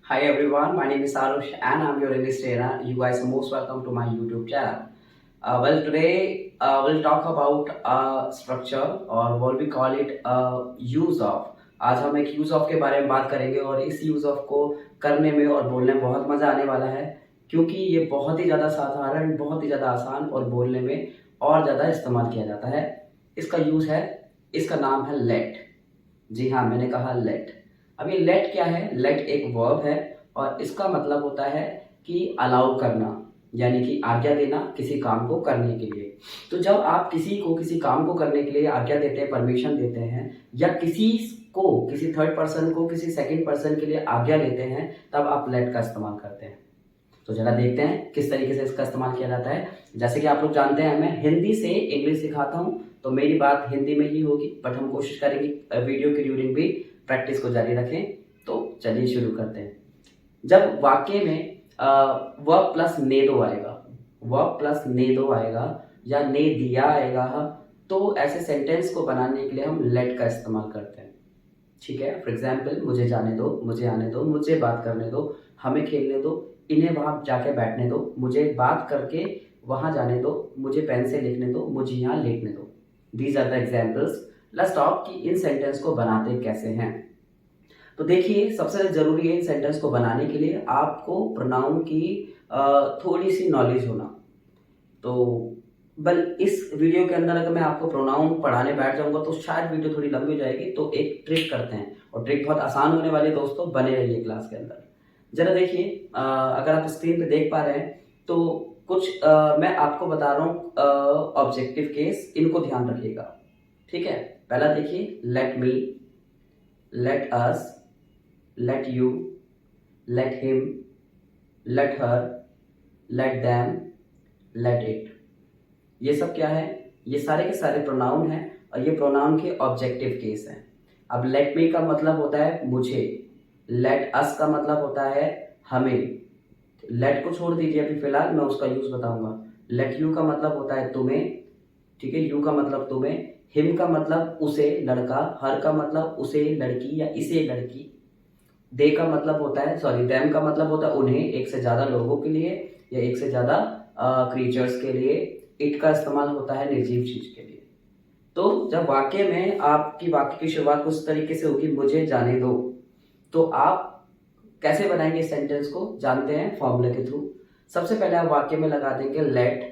Hi everyone, my name is Arush and I'm your English trainer. You guys are most welcome to my YouTube channel. Today we'll talk about structure or what we call it use of. आज हम एक use of के बारे में बात करेंगे और इस यूज ऑफ को करने में और बोलने में बहुत मजा आने वाला है, क्योंकि ये बहुत ही ज़्यादा साधारण, बहुत ही ज़्यादा आसान और बोलने में और ज़्यादा इस्तेमाल किया जाता है। इसका यूज है, इसका नाम है लेट। जी हाँ, मैंने कहा लेट। अब ये लेट क्या है? लेट एक वर्ब है और इसका मतलब होता है कि अलाउ करना, यानी कि आज्ञा देना किसी काम को करने के लिए। तो जब आप किसी को किसी काम को करने के लिए आज्ञा देते हैं, परमिशन देते हैं, या किसी थर्ड पर्सन को किसी सेकंड पर्सन के लिए आज्ञा लेते हैं, तब आप लेट का इस्तेमाल करते हैं। तो जरा देखते हैं किस तरीके से इसका इस्तेमाल किया जाता है। जैसे कि आप लोग जानते हैं, मैं हिंदी से इंग्लिश सिखाता हूँ, तो मेरी बात हिंदी में ही होगी, बट हम कोशिश करेंगे वीडियो के ड्यूरिंग भी प्रैक्टिस को जारी रखें। तो चलिए शुरू करते हैं। जब वाक्य में वर्ब प्लस ने दो आएगा, वर्ब प्लस ने दो आएगा या ने दिया आएगा, तो ऐसे सेंटेंस को बनाने के लिए हम लेट का इस्तेमाल करते हैं। ठीक है, फॉर एग्जाम्पल, मुझे जाने दो, मुझे आने दो, मुझे बात करने दो, हमें खेलने दो, इन्हें वहां जाके बैठने दो, मुझे बात करके वहां जाने दो, मुझे पेन से लिखने दो, मुझे यहाँ लिखने दो। These are the examples. Let's talk कि इन सेंटेंस को बनाते कैसे हैं। तो देखिए, सबसे जरूरी है इन सेंटेंस को बनाने के लिए आपको प्रोनाउन की थोड़ी सी नॉलेज होना। तो बल इस वीडियो के अंदर अगर मैं आपको प्रोनाउन पढ़ाने बैठ जाऊंगा तो शायद वीडियो थोड़ी लंबी हो जाएगी। तो एक ट्रिक करते हैं, और ट्रिक बहुत आसान होने वाली है दोस्तों, बने रहिए क्लास के अंदर। जरा देखिए, अगर आप स्क्रीन पे देख पा रहे हैं तो कुछ मैं आपको बता रहा हूँ ऑब्जेक्टिव केस, इनको ध्यान रखिएगा। ठीक है, पहला देखिए, let me, let us, let you, let him, let her, let them, let it। ये सब क्या है? ये सारे के सारे प्रोनाउन हैं और ये प्रोनाउन के ऑब्जेक्टिव केस हैं। अब let me का मतलब होता है मुझे, let us का मतलब होता है हमें। let को छोड़ दीजिए अभी फिलहाल, मैं उसका यूज बताऊंगा। let you का मतलब होता है तुम्हें, ठीक है, you का मतलब तुम्हें, him का मतलब उसे, लड़का, her का मतलब उसे लड़की या इसे लड़की, दे का मतलब होता है, सॉरी, देम का मतलब होता है उन्हें, एक से ज्यादा लोगों के लिए या एक से ज्यादा क्रीचर्स के लिए। इट का इस्तेमाल होता है निर्जीव चीज के लिए। तो जब वाक्य में आपकी वाक्य की शुरुआत कुछ तरीके से होगी, मुझे जाने दो, तो आप कैसे बनाएंगे सेंटेंस को, जानते हैं फॉर्मूले के थ्रू। सबसे पहले आप वाक्य में लगा देंगे लेट।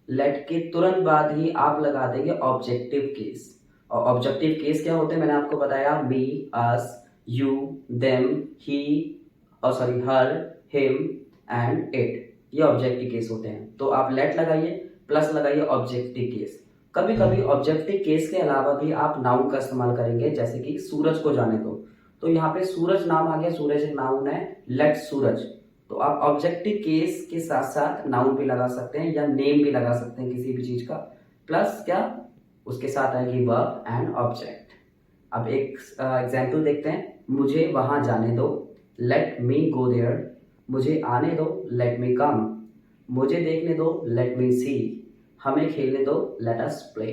लेट के तुरंत बाद ही आप लगा देंगे ऑब्जेक्टिव केस। और ऑब्जेक्टिव केस क्या होते हैं मैंने आपको बताया, मी, अस, you, them, he, sorry, her, him and it, ये ऑब्जेक्टिव केस होते हैं। तो आप लेट लगाइए प्लस लगाइए ऑब्जेक्टिव केस। कभी कभी ऑब्जेक्टिव केस के अलावा भी आप नाउन का इस्तेमाल करेंगे, जैसे कि सूरज को जाने दो, तो यहाँ पे सूरज नाम आ गया, सूरज एक नाउन है, लेट सूरज। तो आप ऑब्जेक्टिव केस के साथ साथ नाउन भी लगा सकते हैं या नेम भी लगा सकते हैं किसी भी चीज का, प्लस क्या उसके साथ आएगी वर्ब एंड ऑब्जेक्ट। अब एक एग्जाम्पल देखते हैं, मुझे वहां जाने दो, लेट मी गो देयर, मुझे आने दो, लेट मी कम, मुझे देखने दो, लेट मी सी, हमें खेलने दो, लेट अस प्ले।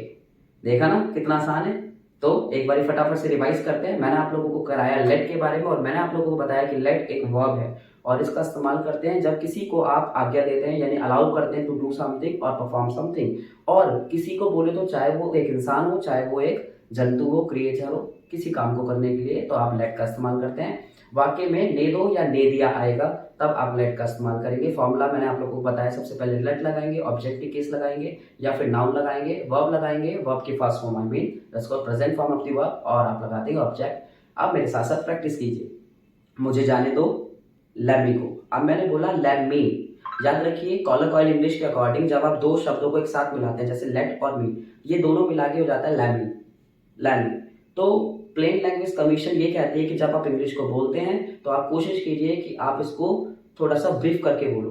देखा ना कितना आसान है। तो एक बार फटाफट से रिवाइज करते हैं। मैंने आप लोगों को कराया लेट के बारे में और मैंने आप लोगों को बताया कि लेट एक वर्ब है और इसका इस्तेमाल करते हैं जब किसी को आप आज्ञा देते हैं, यानी अलाउ करते हैं टू डू समथिंग और परफॉर्म समथिंग। और किसी को बोले तो चाहे वो एक इंसान हो, चाहे वो एक जंतु हो, क्रिएचर हो, किसी काम को करने के लिए तो आप लेट का इस्तेमाल करते हैं। वाक्य में ने दो या ने दिया आएगा तब आप लेट का इस्तेमाल करेंगे। फॉर्मूला मैंने आप लोगों को बताया, सबसे पहले लेट लगाएंगे, ऑब्जेक्टिव केस लगाएंगे या फिर नाउन लगाएंगे, वर्ब लगाएंगे, वर्ब की first form I mean that's called present form of the verb, और आप लगा देंगे ऑब्जेक्ट। अब मेरे साथ साथ प्रैक्टिस कीजिए। मुझे जाने दो, लेट मी गो। अब मैंने बोला लेट मी। याद रखिए, कॉलर कॉइल इंग्लिश के अकॉर्डिंग जब आप दो शब्दों को एक साथ मिलाते हैं, जैसे लेट और मी, ये दोनों मिला के हो जाता है लैमी, लैमी। तो प्लेन लैंग्वेज कमीशन ये कहती है कि जब आप इंग्लिश को बोलते हैं तो आप कोशिश कीजिए कि आप इसको थोड़ा सा ब्रीफ करके बोलो,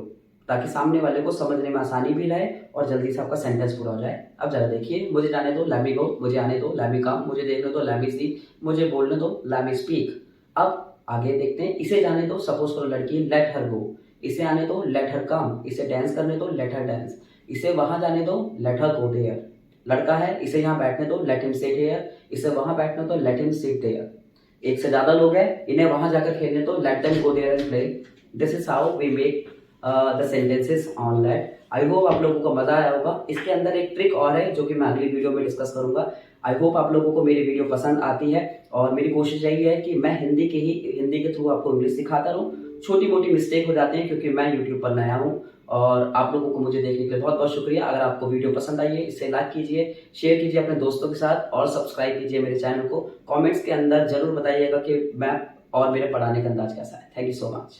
ताकि सामने वाले को समझने में आसानी भी रहे और जल्दी से आपका सेंटेंस पूरा हो जाए। अब जरा देखिए, मुझे जाने दो, लेट मी गो, मुझे आने दो, लेट मी कम, मुझे देखने दो, लेट मी सी, मुझे बोलने दो, लेट मी स्पीक। अब आगे देखते हैं, इसे जाने दो, सपोज करो लड़की, लेट हर गो, इसे आने दो, लेट हर कम, इसे डांस करने दो, लेट हर डांस, इसे वहां जाने दो, लेट हर गो देयर। लड़का है, इसे यहाँ बैठने दो, लेट हिम सिट हियर, इसे वहां बैठने दो, लेट हिम सिट देयर। एक से ज़्यादा लोग हैं, इन्हें वहाँ जाकर खेलने तो let them go there and play. This is how we make the sentences on let. I hope आप लोगों को मज़ा आया होगा। इसके अंदर एक ट्रिक और है जो कि मैं अगली वीडियो में डिस्कस करूंगा। आई होप आप लोगों को मेरी वीडियो पसंद आती है और मेरी कोशिश यही है कि मैं हिंदी के थ्रू आपको इंग्लिश सिखाता रहूँ। छोटी मोटी मिस्टेक हो जाती है क्योंकि मैं यूट्यूब पर नया हूँ। और आप लोगों को मुझे देखने के लिए बहुत बहुत शुक्रिया। अगर आपको वीडियो पसंद आई है इसे लाइक कीजिए, शेयर कीजिए अपने दोस्तों के साथ और सब्सक्राइब कीजिए मेरे चैनल को। कमेंट्स के अंदर जरूर बताइएगा कि मैं और मेरे पढ़ाने का अंदाज कैसा है। Thank you so much.